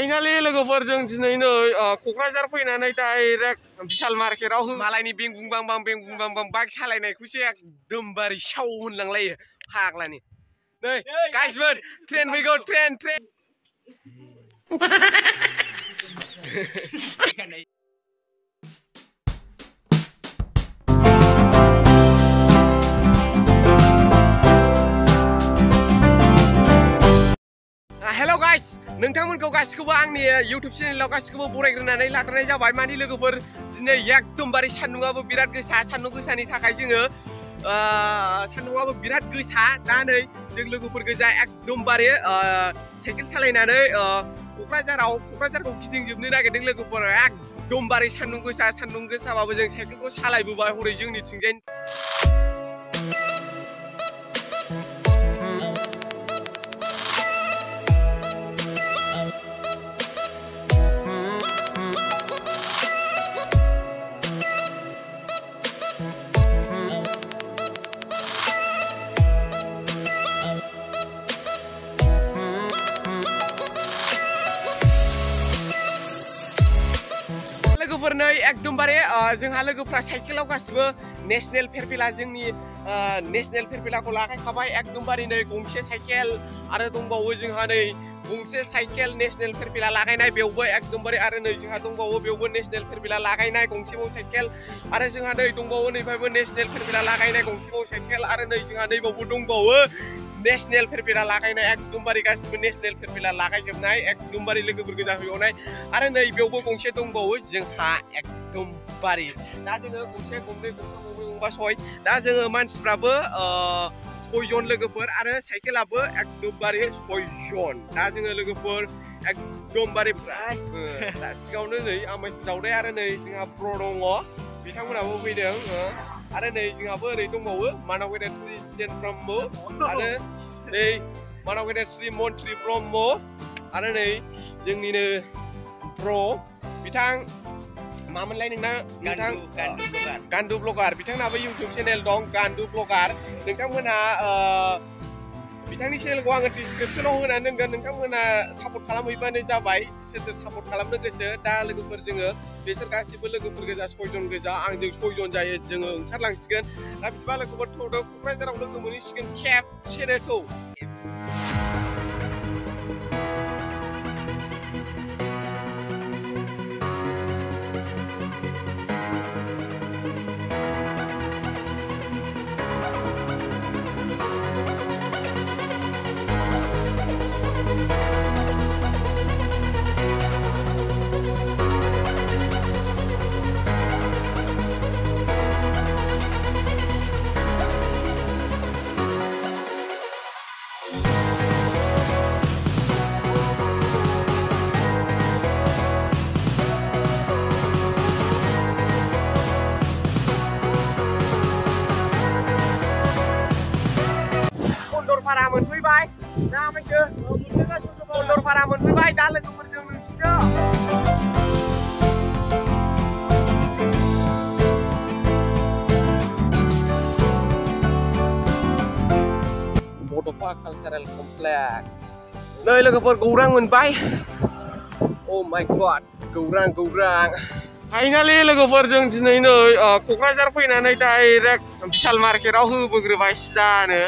Finally लोगोफोरजों दिनै नै क'क्राझार फैनानै डाइरेक्ट बिशाल मार्केटाव मालायनि बें बुंबां बां बाइक सालायनायखौसो एकदमबारे साव होनलांलायो फाग्लानि नै गाइसफोर ट्रेन फैगौ ट्रेन हेलो गाइस नोंथांमोनखौ गासिखौबो आंनि YouTube चेनेलाव गासिखौबो बरायग्रोनानै लाग्रोनाय जाबाय मानि लोगोफोर दिनै एकदमबारे सान्दुंआबो बिराद गोसा सान्दुं गोसानि थाखाय जोङो सान्दुंआबो बिराद गोसा दा नै जों लोगोफोर गोजा एकदमबारे साइकेल सालायनानै क'क्राझारखौ गिदिंजोबनो नागिरदों लोगोफोर एकदमबारे सान्दुं गोसाबाबो जों साइकेलखौ सालायबोबाय हरै जोंनिथिंजाय लोगोफोर नै एकदमबारे जोंहा लोगोफ्रा साइकेलाव गासिबो नेशनेल फेरफिला जोंनि नेशनेल फेरफिलाखौ लागायखाबाय एकदमबारे नै गंसे साइकेल आरो दंबावो जोंहा नै गंसे साइकेल नेशनेल फेरफिला लागायनाय बेवबो एकदमबारे आरो नै जोंहा दंबावो बेवबो नेशनेल फेरफिला लागायनाय गंसेबाव साइकेल आरो जोंहा नै दंबावो नैबावबो नेशनेल फेरफिला लागायनाय गंसेबाव साइकेल आरो नै जोंहा नैबावबो दंबावो नेशनेल फेरफिला लागायनाय एकदमबारे गासिबो नेशनेल फेरफिला लागायजोबनाय एकदमबारे लोगोफोर गोजा फैबावनाय आरो नै बेयावबो गंसे दंबावो जोंहा एकदमबारे दा जोङो गंसे गंनै गंबा सय दा जोङो मानसिफ्राबो 6 जन लोगोफोर आरो साइकेलाबो एकदमबारे 6 जन दा जोङो लोगोफोर एकदमबारे सिगाङावनो नै आमाय दावदाय आरो नै जोंहा प्र दङ बिथांमोनाबो फैदों आरो नै जोंहाबो ओरै दंबावो मानाव गेदेर श्री जितेन ब्रह्म आरो नै मानाव गेदेर श्री मन्त्रि ब्रह्म आरो नै जोंनिनो ब्र बिथां मामोनलाय नोंना गान्दु ब्लगार बिथांनाबो YouTube चेनेल दं गान्दु ब्लगार नोंथांमोनहा बिथांनि चेनेलखौ आङो डिसक्रिपसनाव होनानै दोनगोन नोंथांमोना सापर्ट खालामहैबानो जाबाय सोर सापर्ट खालामनो गोसो दा लोगोफोर जोङो बेसोर गासिबो लोगोफोर गोजा 6 जन गोजा आंजों 6 जन जायो जोङो ओंखारलांसिगोन दा बिदिबा लोगोफोर थौदो क'क्राझाराव लोगो मोनहैसिगोन खेबसेनो Para मोनफैबाय दा मैसो Para मोनफैबाय दा लोगोफोरजों नोंसिनो बड'फा कालचारेल कमप्लेक्स नै लोगोफोर गौरां मोनबाय Oh my god गौरां फाइनालि लोगोफोरजों दिनै नै क'क्राझार फैनानै डाइरेक्ट बिशाल मार्केटाव होबोग्रोबाय सिदानो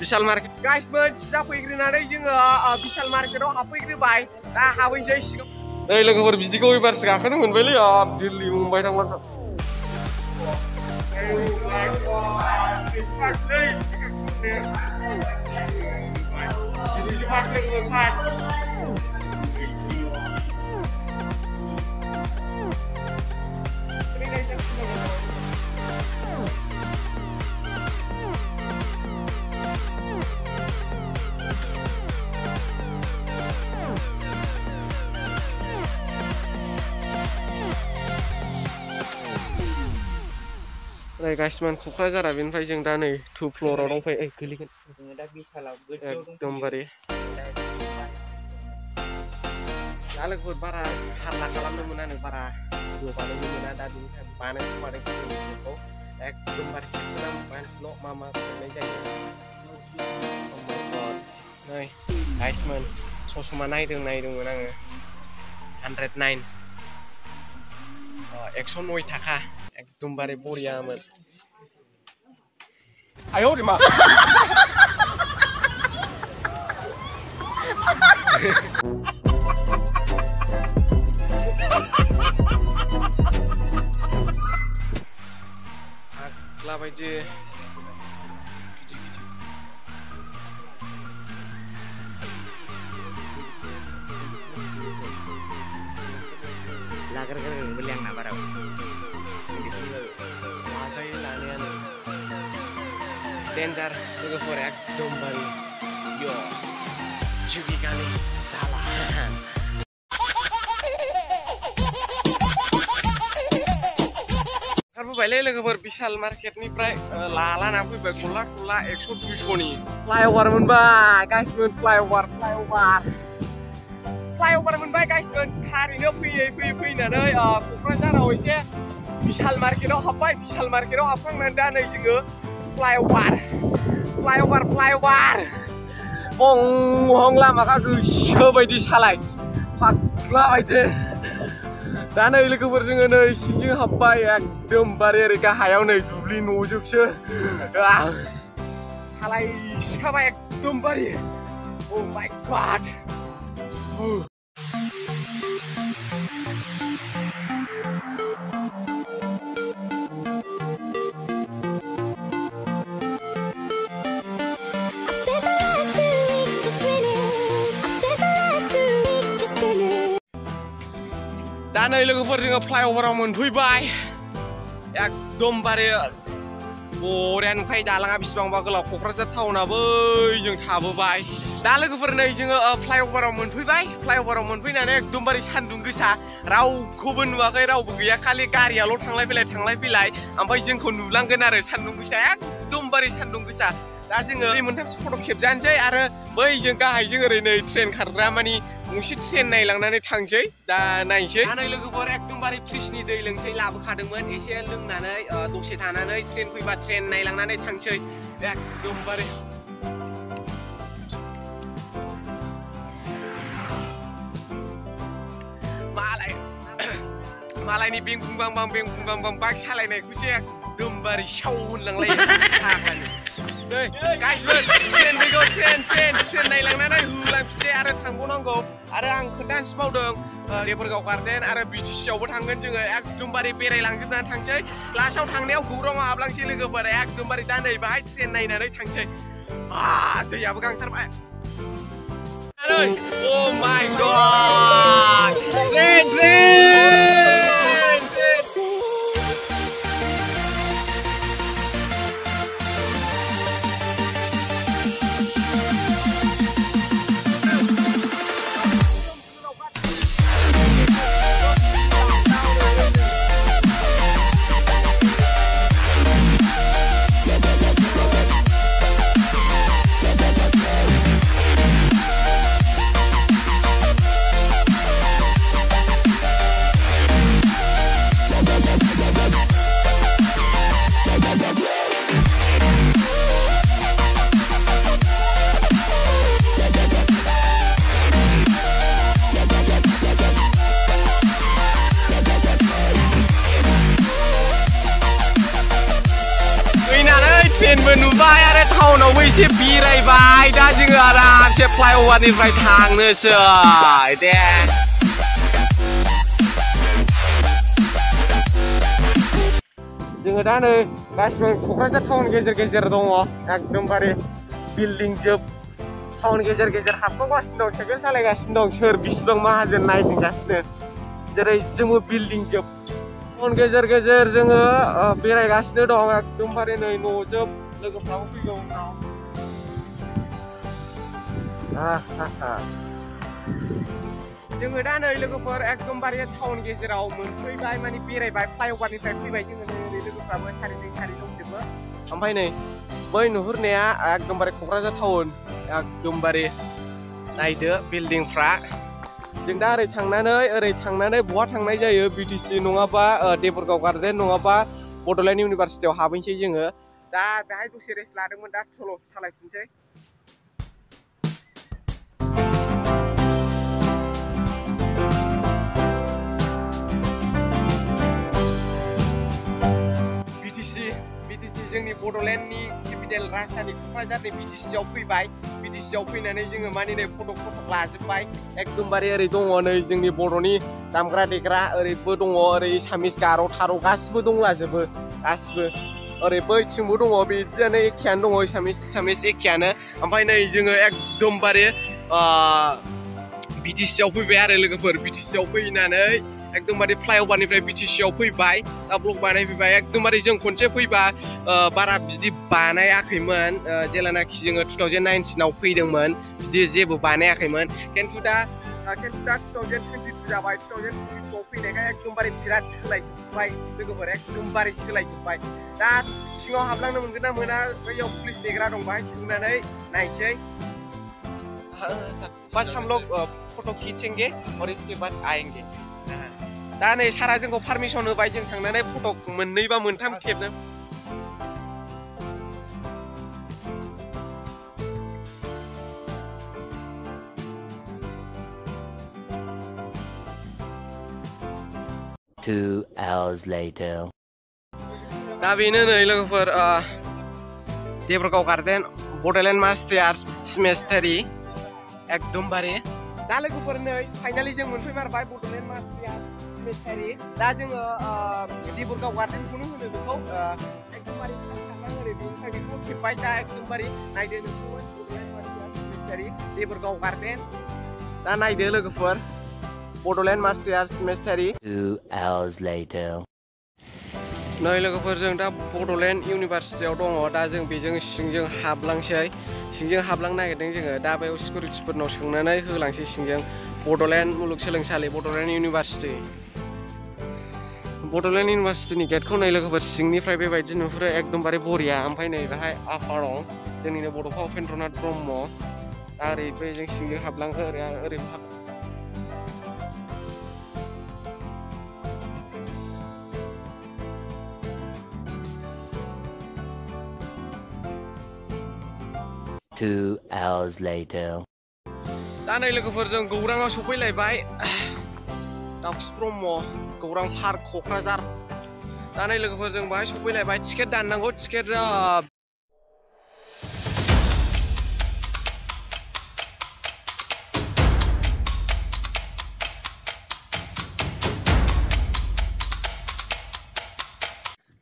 बिशाल मार्केट गाइसमोन सिदा फैग्रोनानै जोङो बिशाल मार्केटाव हाबफैग्रोबाय दा हाबैसै सिगां नै लोगोफोर बिदिखौ एबारसो गाखोनो मोनबायलै दिल्ली मुम्बाइ थांबाथ' गाइसमोन क'क्राझारा बेनिफ्राय जों दा नै 2 फ्ल'राव दंफैयो गोलैगोन जोङो दा बिशालाव एकदमबारे दा लोगोफोर बारा हाल्ला खालामनो मोनानो बारा भिडिअ बानायनो मोना दा बेनिखाय बानायखौ एकदमबारे खेबसेनो मानसिल' मा फैनाय जायो नै गाइसमोन ससमा नायदोंमोन आङो 109 109 थाखा एकदमबारे बरियामोन। आय' मा आग्ला बायदि lager-lager beli yang nabar aku. लाजायो लानायानो डेन्जार लोगोफोर एकदमबारे यो जुबिकानि साला ओंखारबोबायलै लोगोफोर बिशाल मार्केटनिफ्राय लाना फैबाय गला 100-200 नि फ्लाइओभार मोनबाय गाइसमोन फ्लाइओभार मोनबाय गाइसमोन थारैनो फैयै फैनानै क'क्राझाराव एसे बिशाल मार्केटाव हाबबाय बिशाल मार्केटाव हाबखांनानै दा नै जोङो फ्लाइओभार बं लामाखा गोसो बायदि सालाय फाग्ला बायदि दा नै लोगोफोर जोङो नै सिंजों हाबबाय एकदमबारे ओरै गाहायाव नै दुब्लि न'जोबसो सालायसाबाय एकदमबारे oh my god दा नै लोगोफोर जोङो फ्लाइओभाराव मोनफैबाय एकदमबारे बरिया नुखायो दालाङा बेसेबांबा गोलाव क'क्राझार टाउना बैजों थाबोबाय दा लोगोफोर नै जोङो फ्लाइओभाराव मोनफैनानै एकदमबारे सान्दुं गोसा रावखौबो नुवाखै रावबो गैया खालि गारियाल' थांलाय फैलाय ओमफ्राय जोंखौ नुलांगोन आरो सान्दुं गोसा एकदमबारे सान्दुं गोसा दा जोङो मोनथामसो फट' खेबजानोसै आरो बैजों गाहायजों ओरै नै ट्रेन खारग्रा मानि गंसे ट्रेन नायलांनानै थांसै दा नायनोसै दा नै लोगोफोर एकदमबारे फ्रिजनि दै लोंसै लाबोखादोंमोन एसे लोंनानै दसे थानानै ट्रेन फैबा ट्रेन नायलांनानै थांसै एकदमबारे मालायनि बें बुंबां बाइक सालायनायखौसो एकदमबारे साव होनलांलायो नै गाइसमोन ट्रेन फैगौ ट्रेन नायलांनानै होलांफिनसै आरो थांबावनांगौ आरो आं खोन्थानोसो बावदों देबोरगाव गार्डेन आरो बिटिसिआवबो थांगोन जोङो एकदमबारे बेरायलांजोबनानै थांसै लास्टआव थांनायाव गौराङाव हाबलांसै लोगोफोर एकदमबारे दा नै बाहाय ट्रेन नायनानै थांसै दैयाबो गांथारबाय oh my god ट्रेन ट्रेनबो नुबाय आरो टाउनावबो एसे बेरायबाय दा जोङो आरामसे फ्लाइओभारनिफ्राय थांनोसै दे जोङो दा नै गासिबो क'क्राझार टाउन गेजेर दङ एकदमबारे बिल्डिं जोब टाउन गेजेर हाबगासिनो दं साइकेल सालायगासिनो दं सोर बिसिबां माहाजोन नायदिंगासिनो जेरै जोङो बिल्डिं जोब टाउन गेजेर जोङो बेरायगासिनो दं एकदमबारे नै न'जोब लोगोफ्राबो फैगौ उनाव जोङो दा नै लोगोफोर एकदमबारे टाउन गेजेराव मोनफैबाय माने बेरायबाय फ्लाइओभारनिफ्राय फैबाय जोङो नै ओरै लोगोफ्राबो सारि दंजोबो ओमफ्राय नै बै नुहुरनाया एकदमबारे क'क्राझार टाउन एकदमबारे नायदो बिल्डिंफ्रा जों दा ओरै थांनानै बहा थांनाय जायो बिटिसि नङाबा देबोरगाव गार्डेन नङाबा बड'लेण्ड इउनिभारसिटियाव हाबहैनोसै जोङो दा बेहाय दसे रेस्ट लादोंमोन दा चल' सालायफिनसै बड'लेण्डनि केपिटेल राजधानी क'क्राझारनि BTCआव फैबाय BTCआव फैनानै जोङो माने नै फट' लाजोब्बाय एकदमबारे ओरै दङ नै जोंनि बर'नि दामग्रा देग्रा ओरैबो दङ ओरै एसामिस गार' थार' गासिबो दंलाजोबो गासिबो ओरै बैथिंबो दङ बिदियानो एखेयानो दङ एसामिस एखेयानो ओमफ्राय नै जोङो एकदमबारे BTCआव फैबाय आरो लोगोफोर BTCआव फैनानै एकदमबारे फ्लाइअभारनिफ्राय BTCआव फैबाय दा ब्लग बानायफैबाय एकदमबारे जों खनसे फैबा बारा बिदि बानायाखैमोन जेलानाखि जोङो 2019आव फैदोंमोन बिदि जेबो बानायाखैमोन खिन्थु दा 2022 जाबाय 2022आव फैनायखाय एकदमबारे बिराद सोलायजोब्बाय लोगोफोर एकदमबारे सोलायजोब्बाय दा सिङाव हाबलांनो मोनगोन ना मोना बैयाव पुलिस नेग्रा दंबाय थांनानै नायसै बस हम लोग फोटो खींचेंगे और इसके बाद आएंगे दा नै सारा जोंखौ पारमिसन होबाय जों थांनानै फट' मोननै बा मोनथाम खेबनो Two hours later. दा बेनो नै लोगोफोर देबरगाव गार्डेन बड'लेण्ड मास्टार्स सेमेस्टारि एकदमबारे दा लोगोफोर नै फाइनालि जों मोनफैमारबाय बड'लेण्ड मास्टार्स सेमेस्टारि दा जोङो देबरगाव गार्डेनखौनो होनो बेखौ एकदमबारे ओरै बेखौ खेबबाय दा एकदमबारे नायदो नोंथांमोन बड'लेण्ड मास्टार्स सेमेस्टारि देबरगाव गार्डेन दा नायदो लोगोफोर बड'लेण्ड मास्टार्स सेमेस्टारि 2 hours later. नै लोगोफोर जों दा बड'लेण्ड इउनिभारसिटियाव दङ दा जों बेजों सिंजों हाबलांसै सिंजों हाबलांनो नागिरदों जोङो दा बेयाव सिकिउरिटिफोरनाव सोंनानै होलांसै सिंजों बड'लेण्ड मुलुगसोलोंसालि बड'लेण्ड इउनिभारसिटि बड'लेण्ड इउनिभारसिटिनि गेटखौ नै लोगोफोर सिंनिफ्राय बेबायदि नुहुरो एकदमबारे बरिया ओमफ्राय नै बेहाय आफा दं जोंनिनो बड'फा उपेन्द्रनाथ ब्रह्म दा ओरै बेजों सिंजों हाबलाङो ओरै Two hours later. दा नै लोगोफोर जों गौराङाव सफैलायबाय दाउखि ब्रह्म गौरां पार्क क'क्राझार दा नै लोगोफोर जों बाहाय सफैलायबाय टिकेट दाननांगौ टिकेट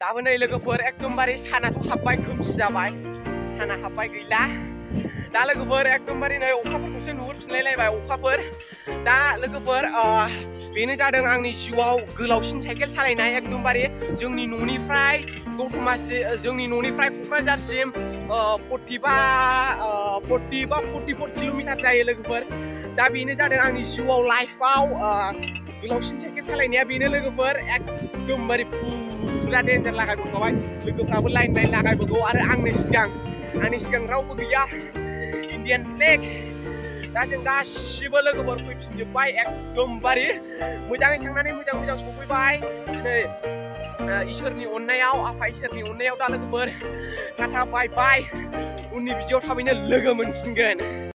दाबो नै लोगोफोर एकदमबारे सानाथ' हाबबाय खोमसि जाबाय साना हाबबाय गैला दा लोगोफोर एकदमबारे नै अखाफोरखौसो नुहुरफिनलायलायबाय अखाफोर दा लोगोफोर बेनो जादों आंनि जिउआव गोलावसिन साइकेल सालायनाय एकदमबारे जोंनि न'निफ्राय जोंनि न'निफ्राय क'क्राझारसिम 44 किल'मिटार जायो लोगोफोर दा बेनो जादों आंनि जिउआव लाइफआव गोलावसिन साइकेल सालायनाया बेनो लोगोफोर एकदमबारे फुरा डेन्जार लागायबोखाबाय लोगोफ्राबो लाइन लागायबोगौ आरो आंनि सिगां रावबो गैया इन्डियान फ्लेग दा जों गासिबो लोगोफोर फैफिनजोब्बाय एकदमबारे मोजाङै थांनानै मोजां सफैबाय नै इसोरनि अननायाव आफा इसोरनि अननायाव दा लोगोफोर टाटा बाय बाय उननि भिडिअ'आव थाबैनो लोगो मोनफिनगोन।